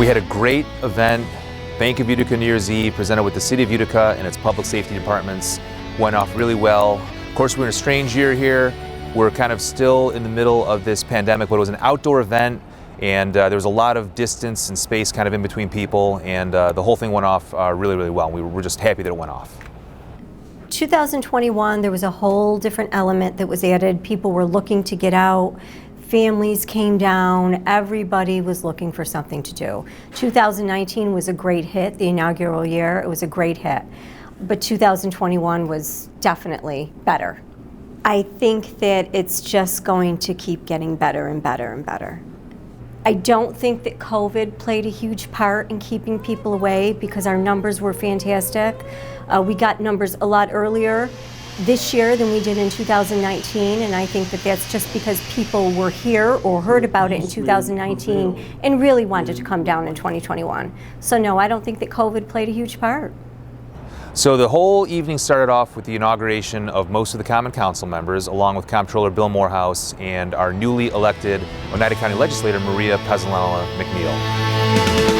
We had a great event, Bank of Utica New Year's Eve, presented with the City of Utica and its public safety departments. Went off really well. Of course, we're in a strange year here. We're kind of still in the middle of this pandemic, but it was an outdoor event, and there was a lot of distance and space kind of in between people, and the whole thing went off really, really well. We were just happy that it went off. 2021, there was a whole different element that was added. People were looking to get out. Families came down. Everybody was looking for something to do. 2019 was a great hit, the inaugural year. It was a great hit. But 2021 was definitely better. I think that it's just going to keep getting better and better and better. I don't think that COVID played a huge part in keeping people away because our numbers were fantastic. We got numbers a lot earlier this year than we did in 2019, and I think that that's just because people were here or heard about it in 2019 and really wanted to come down in 2021. So no, I don't think that COVID played a huge part. So the whole evening started off with the inauguration of most of the Common Council members, along with Comptroller Bill Morehouse and our newly elected Oneida County Legislator Maria Pezzalella McNeil.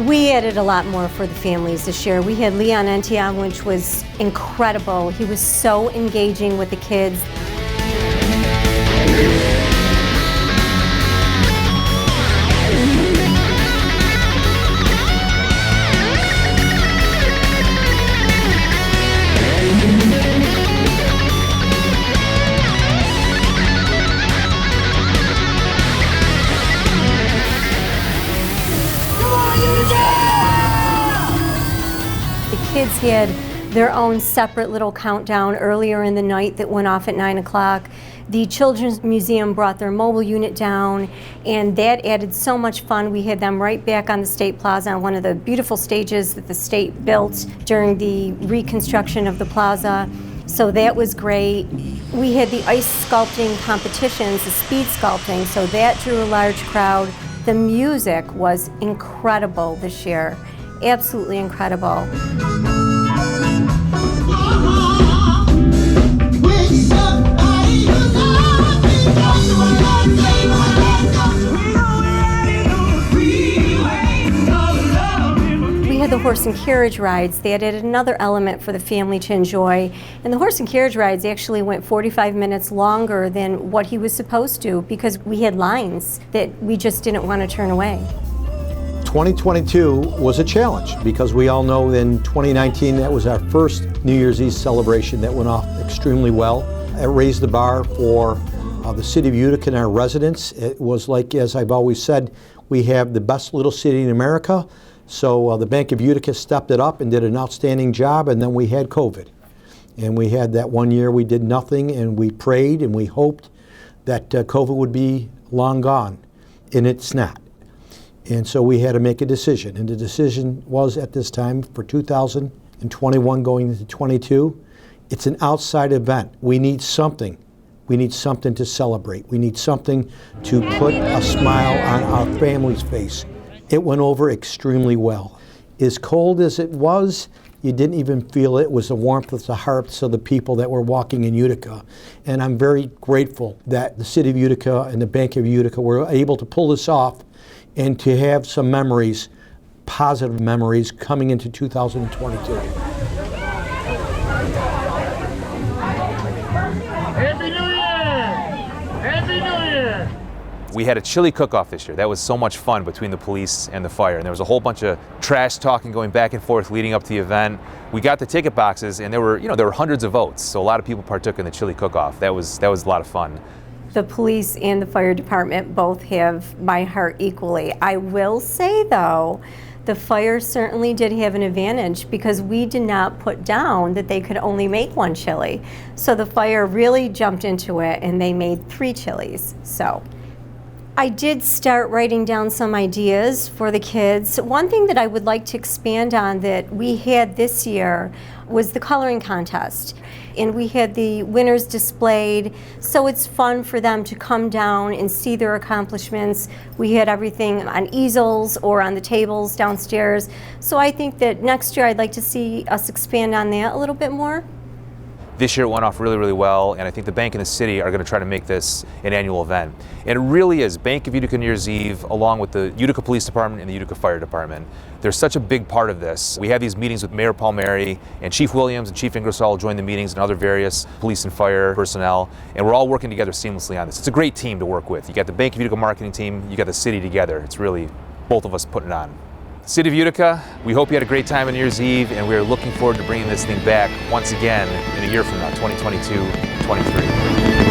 We added a lot more for the families this year. We had Leon Entiam, which was incredible. He was so engaging with the kids. Kids had their own separate little countdown earlier in the night that went off at 9 o'clock. The Children's Museum brought their mobile unit down, and that added so much fun. We had them right back on the State Plaza on one of the beautiful stages that the state built during the reconstruction of the plaza. So that was great. We had the ice sculpting competitions, the speed sculpting, so that drew a large crowd. The music was incredible this year. Absolutely incredible. We had the horse and carriage rides. They added another element for the family to enjoy. And the horse and carriage rides actually went 45 minutes longer than what he was supposed to because we had lines that we just didn't want to turn away. 2022 was a challenge because we all know in 2019 that was our first New Year's Eve celebration that went off extremely well. It raised the bar for the City of Utica and our residents. It was like, as I've always said, we have the best little city in America. So the Bank of Utica stepped it up and did an outstanding job, and then we had COVID. And we had that one year we did nothing, and we prayed and we hoped that COVID would be long gone, and it's not. And so we had to make a decision, and the decision was at this time for 2021 going into 22, it's an outside event. We need something. We need something to celebrate. We need something to put a smile on our family's face. It went over extremely well. As cold as it was, you didn't even feel it. It was the warmth of the hearts of the people that were walking in Utica. And I'm very grateful that the City of Utica and the Bank of Utica were able to pull this off and to have some memories, positive memories, coming into 2022. Happy New Year! Happy New Year! We had a chili cook-off this year. That was so much fun between the police and the fire. And there was a whole bunch of trash talking going back and forth leading up to the event. We got the ticket boxes, and there were hundreds of votes. So a lot of people partook in the chili cook-off. That was a lot of fun. The police and the fire department both have my heart equally. I will say, though, the fire certainly did have an advantage because we did not put down that they could only make one chili. So the fire really jumped into it, and they made 3 chilies. So I did start writing down some ideas for the kids. One thing that I would like to expand on that we had this year was the coloring contest. And we had the winners displayed, so it's fun for them to come down and see their accomplishments. We had everything on easels or on the tables downstairs. So I think that next year I'd like to see us expand on that a little bit more. This year it went off really, really well, and I think the bank and the city are going to try to make this an annual event. And it really is Bank of Utica New Year's Eve, along with the Utica Police Department and the Utica Fire Department. They're such a big part of this. We have these meetings with Mayor Palmieri, and Chief Williams and Chief Ingersoll join the meetings, and other various police and fire personnel, and we're all working together seamlessly on this. It's a great team to work with. You got the Bank of Utica marketing team, you got the city together. It's really both of us putting it on. City of Utica, we hope you had a great time on New Year's Eve, and we're looking forward to bringing this thing back once again in a year from now, 2022-23.